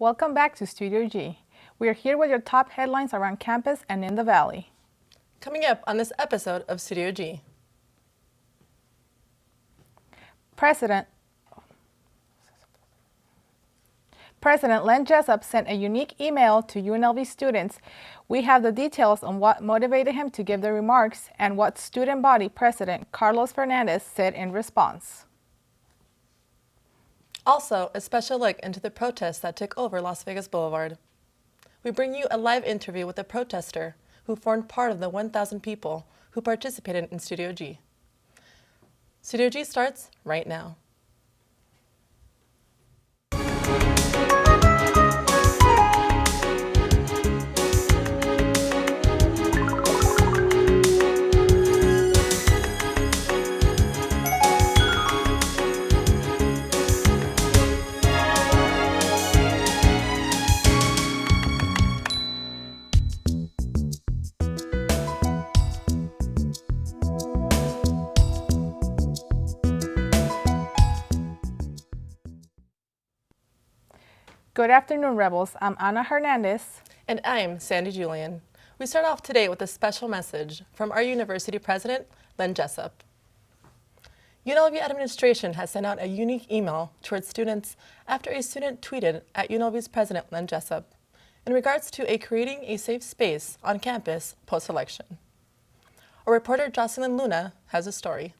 Welcome back to Studio G. We are here with your top headlines around campus and in the Valley. Coming up on this episode of Studio G. President Len Jessup sent a unique email to UNLV students. We have the details on what motivated him to give the remarks and what student body president Carlos Fernandez said in response. Also, a special look into the protests that took over Las Vegas Boulevard. We bring you a live interview with a protester who formed part of the 1,000 people who participated in Studio G. Studio G starts right now. Good afternoon, Rebels. I'm Ana Hernandez. And I'm Sandy Julian. We start off today with a special message from our university president, Len Jessup. UNLV administration has sent out a unique email towards students after a student tweeted at UNLV's president, Len Jessup, in regards to creating a safe space on campus post-election. Our reporter, Jocelyn Luna, has a story.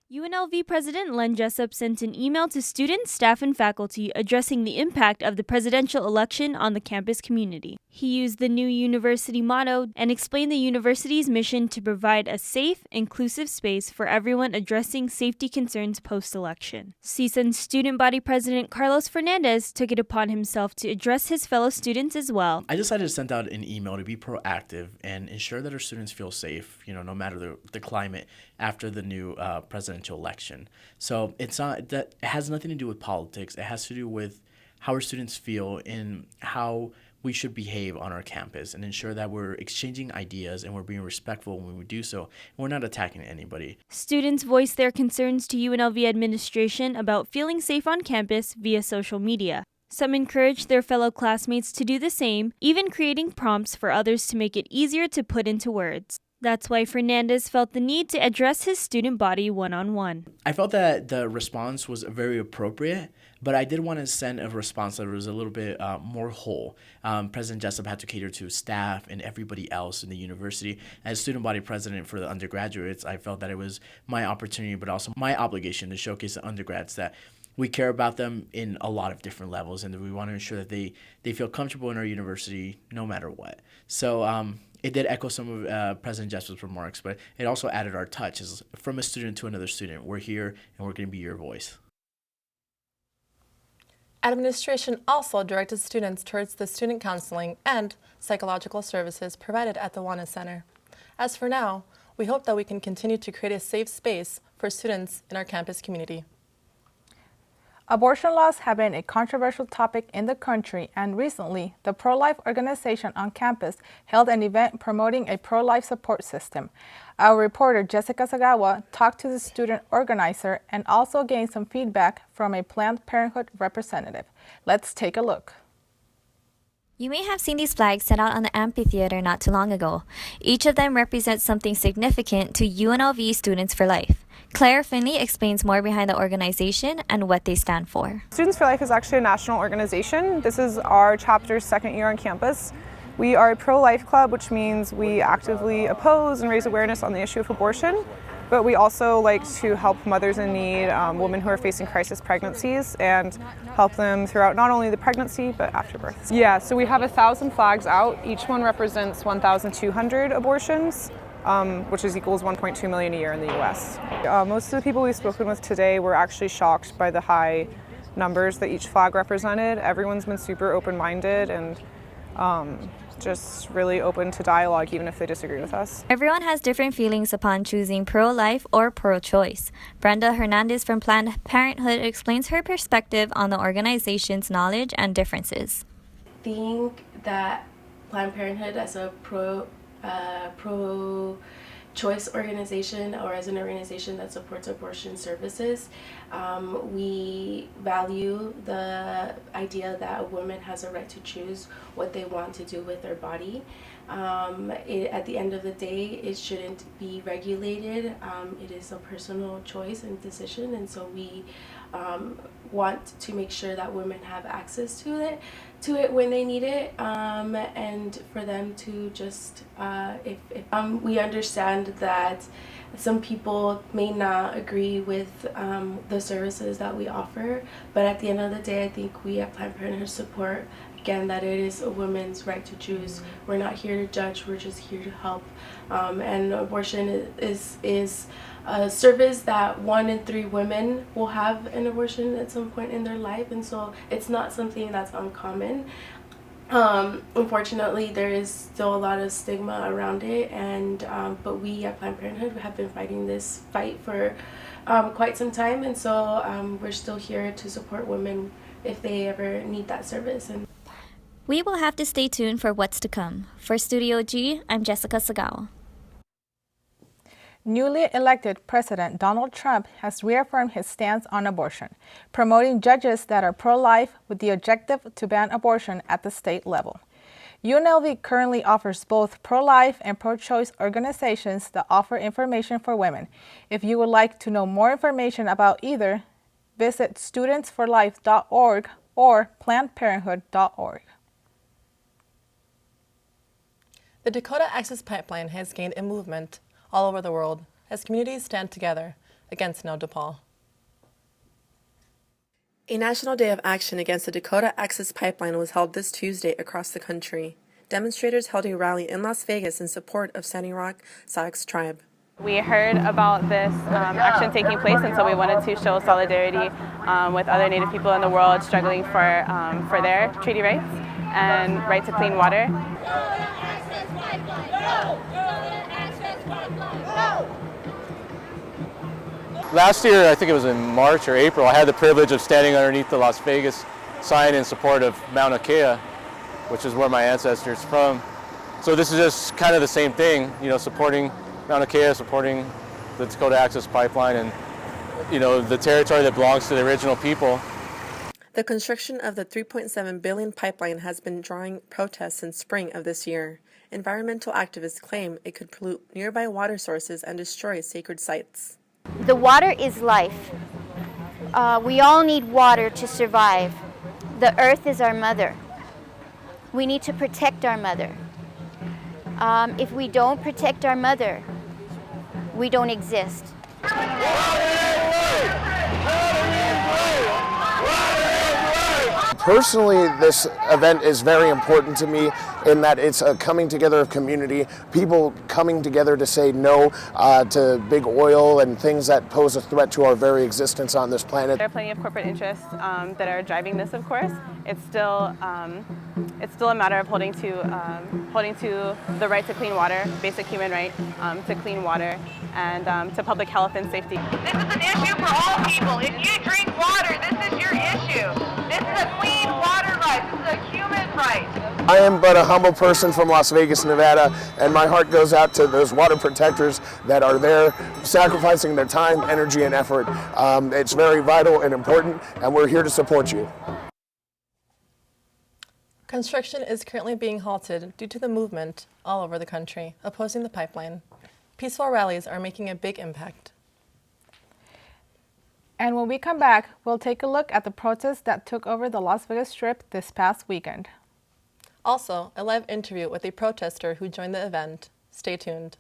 UNLV President Len Jessup sent an email to students, staff, and faculty addressing the impact of the presidential election on the campus community. He used the new university motto and explained the university's mission to provide a safe, inclusive space for everyone addressing safety concerns post-election. CSUN's student body president Carlos Fernandez took it upon himself to address his fellow students as well. I decided to send out an email to be proactive and ensure that our students feel safe, no matter the climate after the new presidential election. So it's not that it has nothing to do with politics. It has to do with how our students feel and how we should behave on our campus and ensure that we're exchanging ideas and we're being respectful when we do so and we're not attacking anybody. Students voiced their concerns to UNLV administration about feeling safe on campus via social media. Some encouraged their fellow classmates to do the same, even creating prompts for others to make it easier to put into words. That's why Fernandez felt the need to address his student body one-on-one. I felt that the response was very appropriate, but I did want to send a response that was a little bit more whole. President Jessup had to cater to staff and everybody else in the university. As student body president for the undergraduates, I felt that it was my opportunity, but also my obligation to showcase the undergrads that we care about them in a lot of different levels, and we want to ensure that they feel comfortable in our university no matter what. So it did echo some of President Jessup's remarks, but it also added our touch. As from a student to another student, we're here and we're going to be your voice. Administration also directed students towards the student counseling and psychological services provided at the Juana Center. As for now, we hope that we can continue to create a safe space for students in our campus community. Abortion laws have been a controversial topic in the country, and recently, the pro-life organization on campus held an event promoting a pro-life support system. Our reporter, Jessica Sagawa, talked to the student organizer and also gained some feedback from a Planned Parenthood representative. Let's take a look. You may have seen these flags set out on the amphitheater not too long ago. Each of them represents something significant to UNLV Students for Life. Claire Finley explains more behind the organization and what they stand for. Students for Life is actually a national organization. This is our chapter's second year on campus. We are a pro-life club, which means we actively oppose and raise awareness on the issue of abortion. But we also like to help mothers in need, women who are facing crisis pregnancies, and help them throughout not only the pregnancy, but after birth. Yeah, so we have 1,000 flags out. Each one represents 1,200 abortions, which equals 1.2 million a year in the US. Most of the people we've spoken with today were actually shocked by the high numbers that each flag represented. Everyone's been super open-minded and just really open to dialogue, even if they disagree with us. Everyone has different feelings upon choosing pro-life or pro-choice. Brenda Hernandez from Planned Parenthood explains her perspective on the organization's knowledge and differences. I think that Planned Parenthood as a pro choice organization or as an organization that supports abortion services. We value the idea that a woman has a right to choose what they want to do with their body. At the end of the day, it shouldn't be regulated. It is a personal choice and decision, and so we want to make sure that women have access to it when they need it, and for them to just if we understand that some people may not agree with the services that we offer, but at the end of the day, I think we at Planned Parenthood support again that it is a woman's right to choose. We're not here to judge, we're just here to help, and abortion is a service that 1 in 3 women will have an abortion at some point in their life, and so it's not something that's uncommon. Unfortunately, there is still a lot of stigma around it, and but we at Planned Parenthood have been fighting this fight for quite some time, and so we're still here to support women if they ever need that service. And We will have to stay tuned for what's to come. For Studio G, I'm Jessica Sagawa. Newly elected President Donald Trump has reaffirmed his stance on abortion, promoting judges that are pro-life with the objective to ban abortion at the state level. UNLV currently offers both pro-life and pro-choice organizations that offer information for women. If you would like to know more information about either, visit studentsforlife.org or plannedparenthood.org. The Dakota Access Pipeline has gained a movement all over the world as communities stand together against No DePaul. A national day of action against the Dakota Access Pipeline was held this Tuesday across the country. Demonstrators held a rally in Las Vegas in support of Standing Rock Sauk's tribe. We heard about this action taking place, and so we wanted to show solidarity with other Native people in the world struggling for their treaty rights and right to clean water. Last year, I think it was in March or April, I had the privilege of standing underneath the Las Vegas sign in support of Mauna Kea, which is where my ancestors are from. So this is just kind of the same thing, you know, supporting Mauna Kea, supporting the Dakota Access Pipeline, and, you know, the territory that belongs to the original people. The construction of the $3.7 billion pipeline has been drawing protests since spring of this year. Environmental activists claim it could pollute nearby water sources and destroy sacred sites. The water is life. We all need water to survive. The earth is our mother. We need to protect our mother. If we don't protect our mother, we don't exist. Personally, this event is very important to me in that it's a coming together of community, people coming together to say no to big oil and things that pose a threat to our very existence on this planet. There are plenty of corporate interests that are driving this, of course. It's still a matter of holding to the right to clean water, basic human right to clean water, and to public health and safety. This is an issue for all people. If you drink water, this is your issue. This is a clean water right. This is a human right. I am but a humble person from Las Vegas, Nevada, and my heart goes out to those water protectors that are there sacrificing their time, energy, and effort. It's very vital and important, and we're here to support you. Construction is currently being halted due to the movement all over the country opposing the pipeline. Peaceful rallies are making a big impact. And when we come back, we'll take a look at the protests that took over the Las Vegas Strip this past weekend. Also, a live interview with a protester who joined the event. Stay tuned.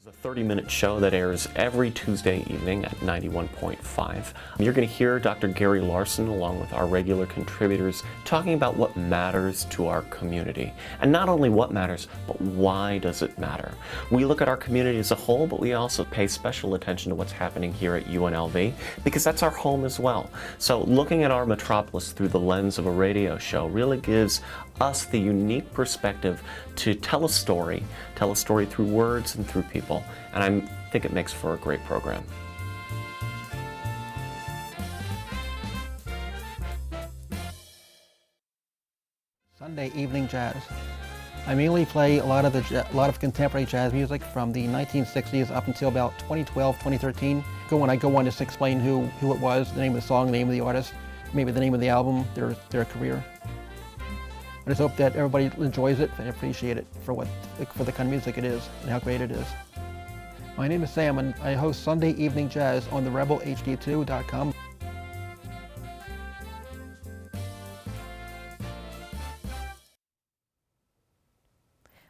This is a 30-minute show that airs every Tuesday evening at 91.5. You're going to hear Dr. Gary Larson along with our regular contributors talking about what matters to our community. And not only what matters, but why does it matter? We look at our community as a whole, but we also pay special attention to what's happening here at UNLV because that's our home as well. So looking at our metropolis through the lens of a radio show really gives us the unique perspective to tell a story through words and through people, and I think it makes for a great program. Sunday Evening Jazz. I mainly play a lot of contemporary jazz music from the 1960s up until about 2012, 2013. When I go on, just explain who it was, the name of the song, the name of the artist, maybe the name of the album, their career. I just hope that everybody enjoys it and appreciate it for the kind of music it is and how great it is. My name is Sam, and I host Sunday Evening Jazz on the rebelhd2.com.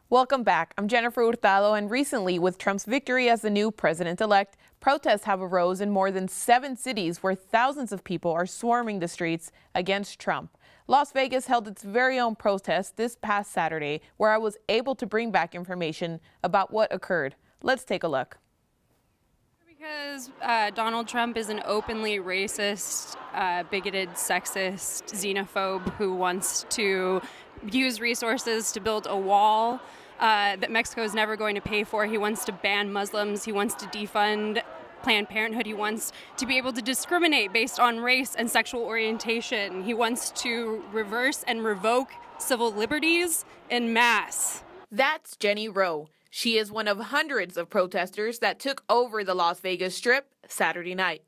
Welcome back. I'm Jennifer Hurtado, and recently, with Trump's victory as the new president-elect, protests have arose in more than 7 cities where thousands of people are swarming the streets against Trump. Las Vegas held its very own protest this past Saturday, where I was able to bring back information about what occurred. Let's take a look. Because Donald Trump is an openly racist, bigoted, sexist, xenophobe who wants to use resources to build a wall that Mexico is never going to pay for. He wants to ban Muslims. He wants to defund Planned Parenthood. He wants to be able to discriminate based on race and sexual orientation. He wants to reverse and revoke civil liberties en masse. That's Jenny Rowe. She is one of hundreds of protesters that took over the Las Vegas Strip Saturday night.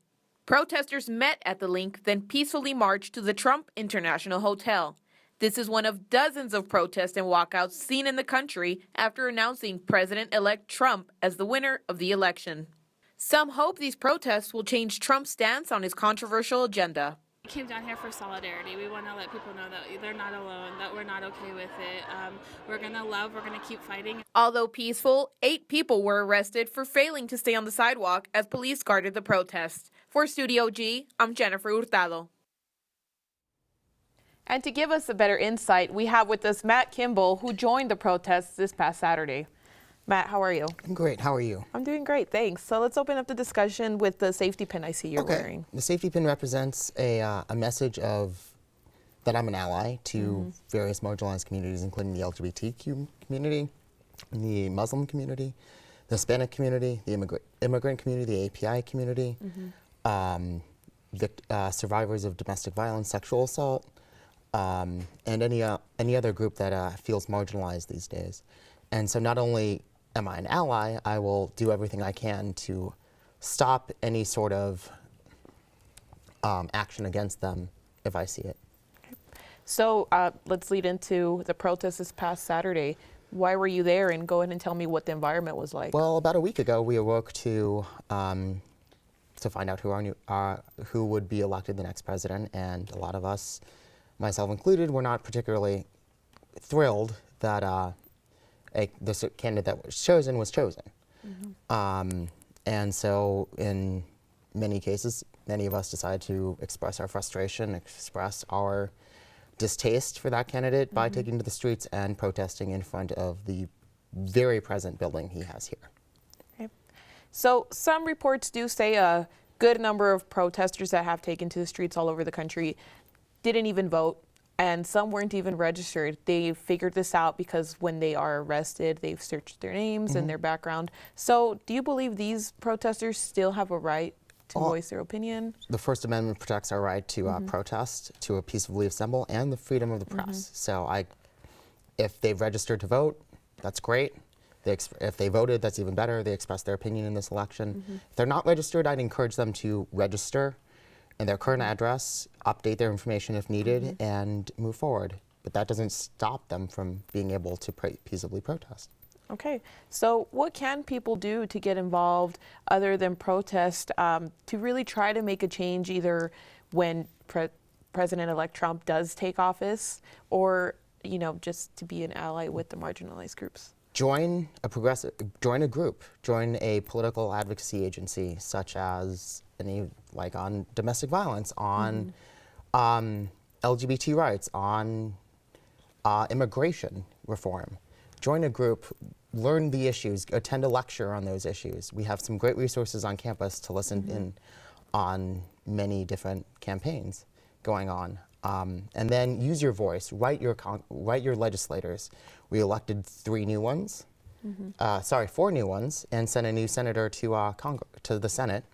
Protesters met at the link, then peacefully marched to the Trump International Hotel. This is one of dozens of protests and walkouts seen in the country after announcing President-elect Trump as the winner of the election. Some hope these protests will change Trump's stance on his controversial agenda. We came down here for solidarity. We want to let people know that they're not alone, that we're not okay with it. We're going to love, we're going to keep fighting. Although peaceful, 8 people were arrested for failing to stay on the sidewalk as police guarded the protest. For Studio G, I'm Jennifer Hurtado. And to give us a better insight, we have with us Matt Kimball, who joined the protests this past Saturday. Matt, how are you? I'm great. How are you? I'm doing great, thanks. So let's open up the discussion with the safety pin I see you're wearing. The safety pin represents a message of that I'm an ally to various marginalized communities, including the LGBTQ community, the Muslim community, the Hispanic community, the immigrant community, the API community, survivors of domestic violence, sexual assault, and any other group that feels marginalized these days. And so not only am I an ally, I will do everything I can to stop any sort of action against them if I see it. So let's lead into the protest this past Saturday. Why were you there, and go ahead and tell me what the environment was like? Well, about a week ago, we awoke to find out who would be elected the next president, and a lot of us, myself included, were not particularly thrilled that the candidate that was chosen was chosen. And so in many cases, many of us decided to express our frustration, express our distaste for that candidate by taking to the streets and protesting in front of the very present building he has here. Okay. So some reports do say a good number of protesters that have taken to the streets all over the country didn't even vote, and some weren't even registered. They figured this out because when they are arrested, they've searched their names and their background. So do you believe these protesters still have a right to voice their opinion? The First Amendment protects our right to protest, to peacefully assemble, and the freedom of the press. So if they've registered to vote, that's great. If they voted, that's even better. They expressed their opinion in this election. If they're not registered, I'd encourage them to register in their current address, update their information if needed, and move forward. But that doesn't stop them from being able to peaceably protest. Okay, so what can people do to get involved other than protest to really try to make a change, either when President-elect Trump does take office, or just to be an ally with the marginalized groups? Join a group, join a political advocacy agency, such as on domestic violence, on LGBT rights, on immigration reform. Join a group, learn the issues, attend a lecture on those issues. We have some great resources on campus to listen in on many different campaigns going on. And then use your voice, write your legislators. We elected 4 new ones, and sent a new senator to the Senate.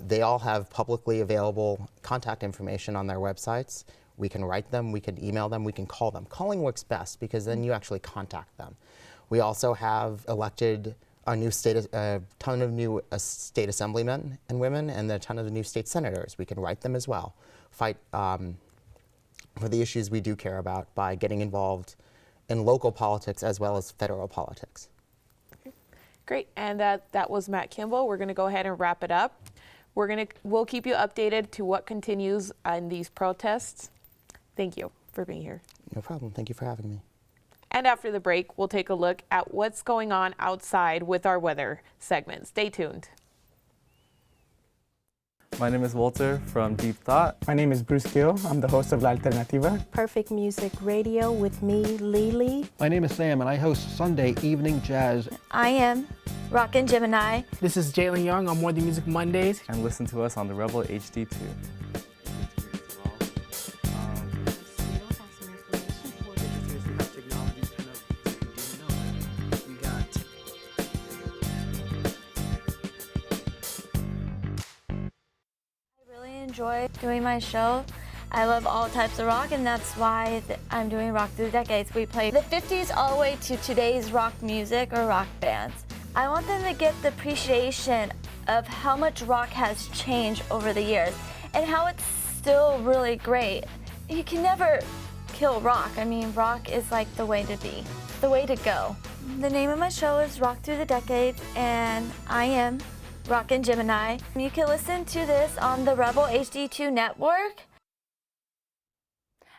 They all have publicly available contact information on their websites. We can write them, we can email them, we can call them. Calling works best because then you actually contact them. We also have elected a ton of new state assemblymen and women and a ton of new state senators. We can write them as well. Fight for the issues we do care about by getting involved in local politics as well as federal politics. Great, and that was Matt Kimball. We're going to go ahead and wrap it up. We'll keep you updated to what continues in these protests. Thank you for being here. No problem. Thank you for having me. And after the break, we'll take a look at what's going on outside with our weather segment. Stay tuned. My name is Walter from Deep Thought. My name is Bruce Gill. I'm the host of La Alternativa. Perfect Music Radio with me, Lily. My name is Sam, and I host Sunday Evening Jazz. I am Rockin' Gemini. This is Jalen Young on More Than Music Mondays. And listen to us on the Rebel HD2. Enjoy doing my show. I love all types of rock, and that's why I'm doing Rock Through the Decades. We play the 50s all the way to today's rock music or rock bands. I want them to get the appreciation of how much rock has changed over the years and how it's still really great. You can never kill rock. I mean, rock is like the way to be, the way to go. The name of my show is Rock Through the Decades, and I am Rockin' Gemini. You can listen to this on the Rebel HD2 network.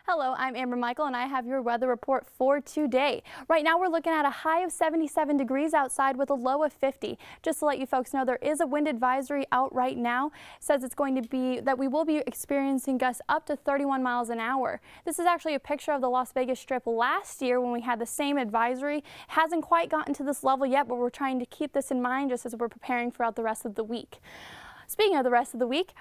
Hello, I'm Amber Michael and I have your weather report for today. Right now we're looking at a high of 77 degrees outside with a low of 50. Just to let you folks know, there is a wind advisory out right now. It says it's going to be that we will be experiencing gusts up to 31 miles an hour. This is actually a picture of the Las Vegas Strip last year when we had the same advisory. It hasn't quite gotten to this level yet, but we're trying to keep this in mind just as we're preparing throughout the rest of the week. Speaking of the rest of the week,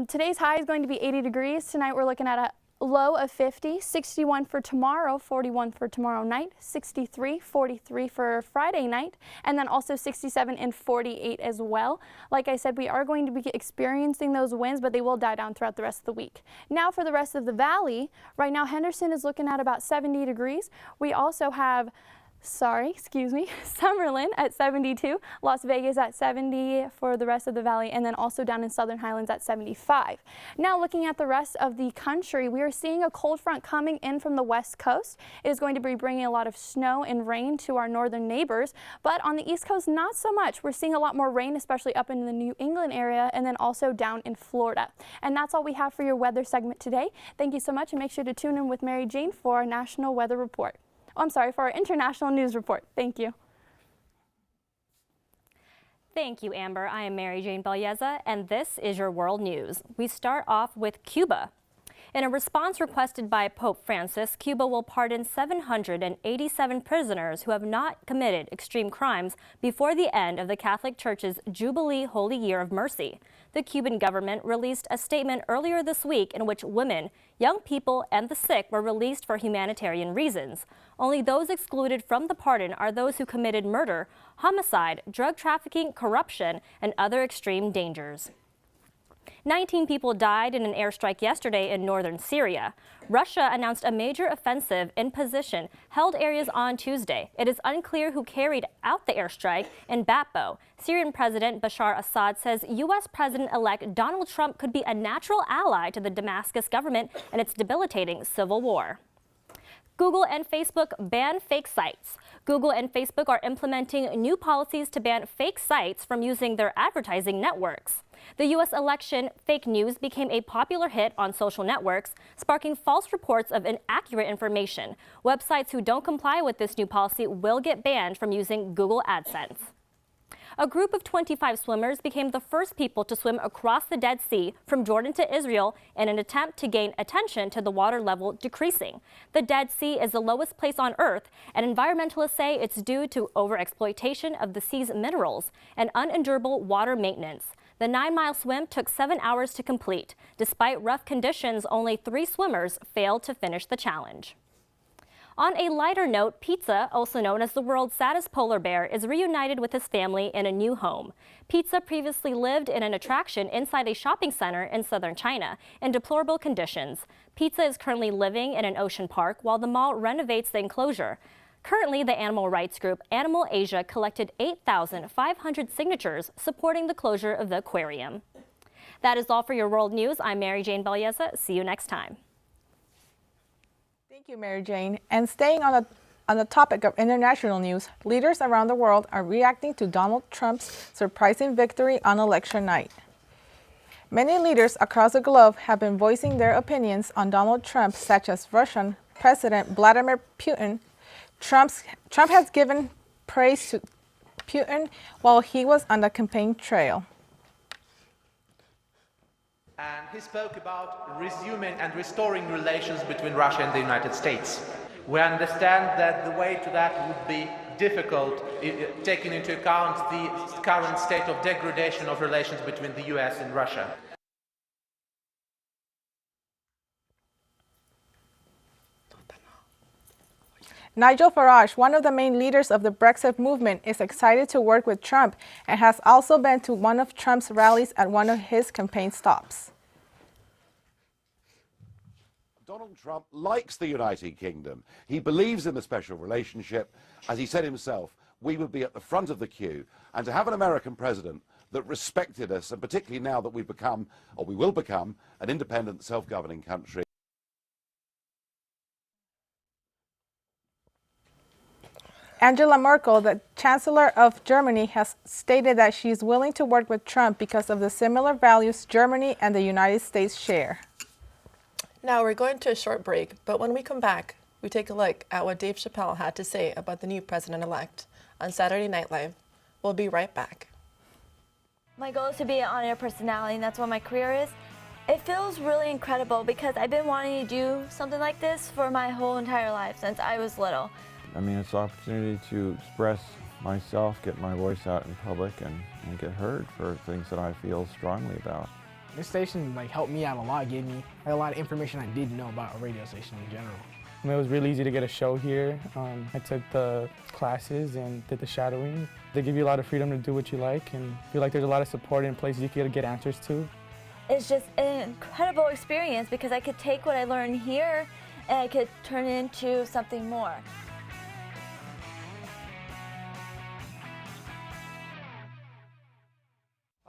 today's high is going to be 80 degrees. Tonight we're looking at a low of 50, 61 for tomorrow, 41 for tomorrow night, 63, 43 for Friday night, and then also 67 and 48 as well. Like I said, we are going to be experiencing those winds, but they will die down throughout the rest of the week. Now for the rest of the valley, right now Henderson is looking at about 70 degrees. We also have Summerlin at 72, Las Vegas at 70 for the rest of the valley, and then also down in Southern Highlands at 75. Now looking at the rest of the country, we are seeing a cold front coming in from the west coast. It is going to be bringing a lot of snow and rain to our northern neighbors, but on the east coast, not so much. We're seeing a lot more rain, especially up in the New England area, and then also down in Florida. And that's all we have for your weather segment today. Thank you so much, and make sure to tune in with Mary Jane for our national weather report. For our international news report. Thank you. Thank you, Amber. I am Mary Jane Balyeza, and this is your world news. We start off with Cuba. In a response requested by Pope Francis, Cuba will pardon 787 prisoners who have not committed extreme crimes before the end of the Catholic Church's Jubilee Holy Year of Mercy. The Cuban government released a statement earlier this week in which women, young people, and the sick were released for humanitarian reasons. Only those excluded from the pardon are those who committed murder, homicide, drug trafficking, corruption, and other extreme dangers. 19 people died in an airstrike yesterday in northern Syria. Russia announced a major offensive in position held areas on Tuesday. It is unclear who carried out the airstrike in Batbo. Syrian President Bashar Assad says U.S. President-elect Donald Trump could be a natural ally to the Damascus government in its debilitating civil war. Google and Facebook ban fake sites. Google and Facebook are implementing new policies to ban fake sites from using their advertising networks. The U.S. election fake news became a popular hit on social networks, sparking false reports of inaccurate information. Websites who don't comply with this new policy will get banned from using Google AdSense. A group of 25 swimmers became the first people to swim across the Dead Sea from Jordan to Israel in an attempt to gain attention to the water level decreasing. The Dead Sea is the lowest place on Earth, and environmentalists say it's due to overexploitation of the sea's minerals and unendurable water maintenance. The 9-mile swim took 7 hours to complete. Despite rough conditions, only 3 swimmers failed to finish the challenge. On a lighter note, Pizza, also known as the world's saddest polar bear, is reunited with his family in a new home. Pizza previously lived in an attraction inside a shopping center in southern China in deplorable conditions. Pizza is currently living in an ocean park while the mall renovates the enclosure. Currently, the animal rights group Animal Asia collected 8,500 signatures supporting the closure of the aquarium. That is all for your world news. I'm Mary Jane Balyeza. See you next time. Thank you, Mary Jane. And staying on the topic of international news, leaders around the world are reacting to Donald Trump's surprising victory on election night. Many leaders across the globe have been voicing their opinions on Donald Trump, such as Russian President Vladimir Putin. Trump has given praise to Putin while he was on the campaign trail. And he spoke about resuming and restoring relations between Russia and the United States. We understand that the way to that would be difficult, taking into account the current state of degradation of relations between the US and Russia. Nigel Farage, one of the main leaders of the Brexit movement, is excited to work with Trump and has also been to one of Trump's rallies at one of his campaign stops. Donald Trump likes the United Kingdom. He believes in the special relationship. As he said himself, we would be at the front of the queue. And to have an American president that respected us, and particularly now that we've become, or we will become, an independent, self-governing country. Angela Merkel, the Chancellor of Germany, has stated that she is willing to work with Trump because of the similar values Germany and the United States share. Now we're going to a short break, but when we come back, we take a look at what Dave Chappelle had to say about the new president-elect on Saturday Night Live. We'll be right back. My goal is to be an on-air personality, and that's what my career is. It feels really incredible because I've been wanting to do something like this for my whole entire life since I was little. I mean, it's an opportunity to express myself, get my voice out in public, and get heard for things that I feel strongly about. This station helped me out a lot, gave me a lot of information I didn't know about a radio station in general. It was really easy to get a show here. I took the classes and did the shadowing. They give you a lot of freedom to do what you like, and I feel like there's a lot of support in places you can get answers to. It's just an incredible experience because I could take what I learned here and I could turn it into something more.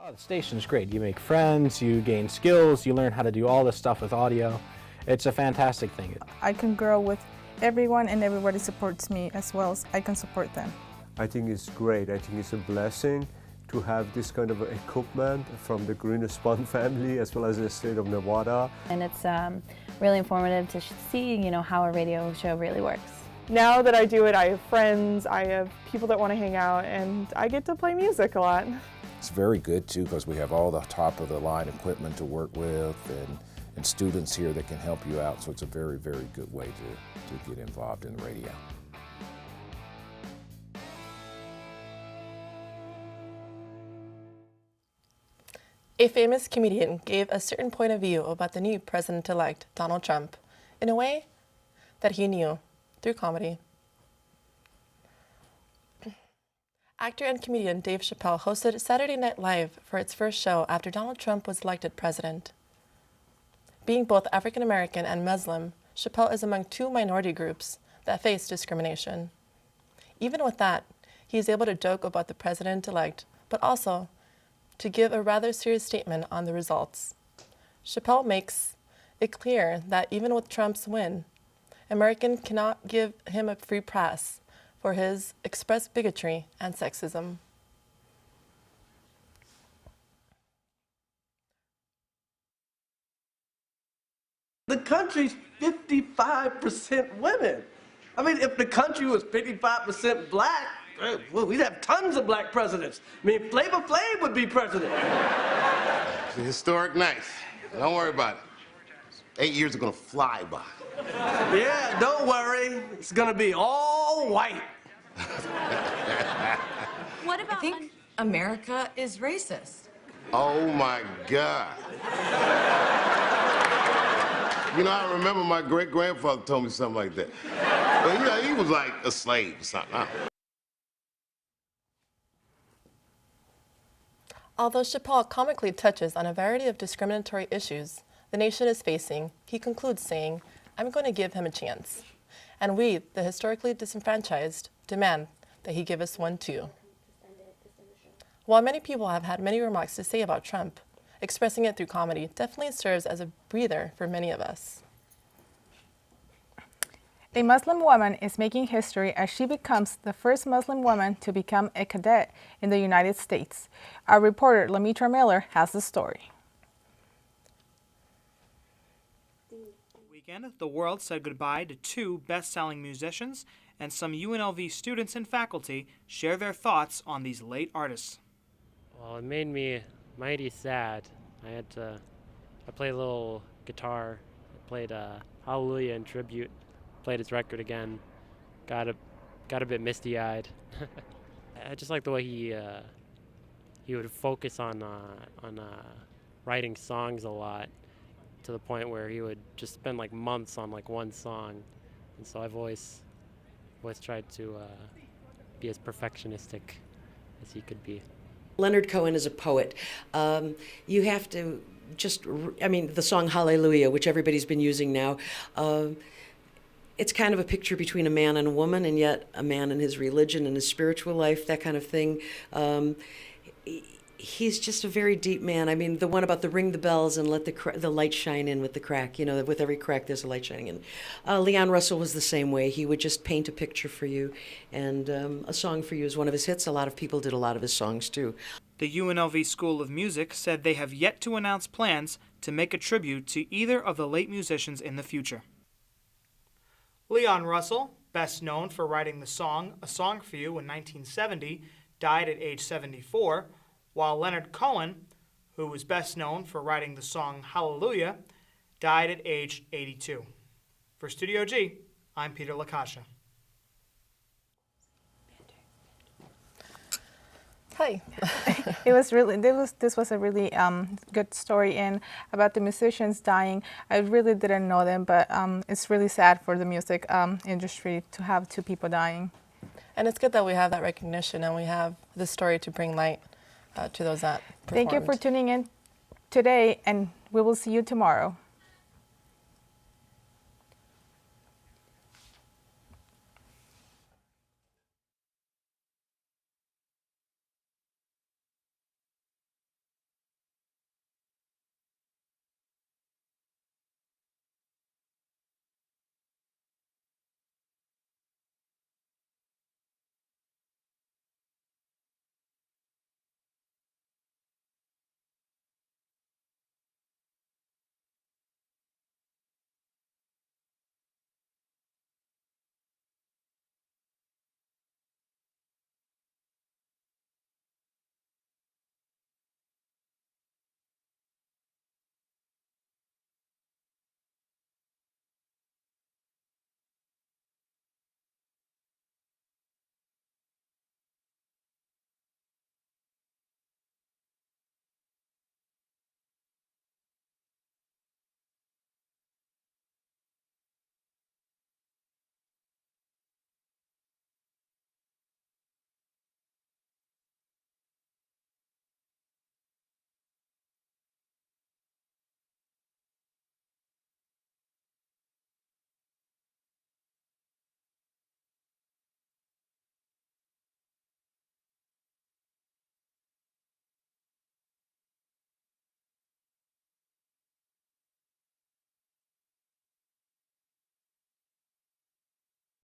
Oh, the station's great. You make friends, you gain skills, you learn how to do all this stuff with audio. It's a fantastic thing. I can grow with everyone and everybody supports me as well as I can support them. I think it's great. I think it's a blessing to have this kind of equipment from the Green Spawn family as well as the state of Nevada. And it's really informative to see, how a radio show really works. Now that I do it, I have friends, I have people that want to hang out, and I get to play music a lot. It's very good too because we have all the top of the line equipment to work with and students here that can help you out, so it's a very, very good way to get involved in the radio. A famous comedian gave a certain point of view about the new president-elect, Donald Trump, in a way that he knew through comedy. Actor and comedian Dave Chappelle hosted Saturday Night Live for its first show after Donald Trump was elected president. Being both African American and Muslim, Chappelle is among two minority groups that face discrimination. Even with that, he is able to joke about the president-elect, but also to give a rather serious statement on the results. Chappelle makes it clear that even with Trump's win, Americans cannot give him a free pass for his expressed bigotry and sexism. The country's 55% women. I mean, if the country was 55% black, well, we'd have tons of black presidents. I mean, Flavor Flav would be president. It's a historic night. Don't worry about it. 8 years are gonna fly by. Yeah, don't worry. It's gonna be all white. What about... I think America is racist. Oh, my God. You know, I remember my great-grandfather told me something like that. But, you know, he was like a slave or something. I don't know. Although Chappelle comically touches on a variety of discriminatory issues the nation is facing, he concludes saying, "I'm going to give him a chance. And we, the historically disenfranchised, demand that he give us one too." While many people have had many remarks to say about Trump, expressing it through comedy definitely serves as a breather for many of us. A Muslim woman is making history as she becomes the first Muslim woman to become a cadet in the United States. Our reporter, Lamitra Miller, has the story. Weekend, the world said goodbye to two best-selling musicians, and some UNLV students and faculty share their thoughts on these late artists. Well, it made me mighty sad. I played a little guitar. I played Hallelujah in tribute. Played his record again. Got a bit misty-eyed. I just like the way he would focus on writing songs a lot, to the point where he would just spend like months on like one song. And so I've always tried to be as perfectionistic as he could be. Leonard Cohen is a poet. You have to the song Hallelujah, which everybody's been using now, it's kind of a picture between a man and a woman, and yet a man and his religion and his spiritual life, that kind of thing. He's just a very deep man. I mean, the one about the ring the bells and let the light shine in with the crack. You know, with every crack there's a light shining in. Leon Russell was the same way. He would just paint a picture for you, and A Song for You is one of his hits. A lot of people did a lot of his songs too. The UNLV School of Music said they have yet to announce plans to make a tribute to either of the late musicians in the future. Leon Russell, best known for writing the song A Song for You in 1970, died at age 74, while Leonard Cohen, who was best known for writing the song Hallelujah, died at age 82. For Studio G, I'm Peter Lakasha. Hi. This was a really good story, and about the musicians dying. I really didn't know them, but it's really sad for the music industry to have two people dying. And it's good that we have that recognition and we have this story to bring light to those that performed. Thank you for tuning in today, and we will see you tomorrow.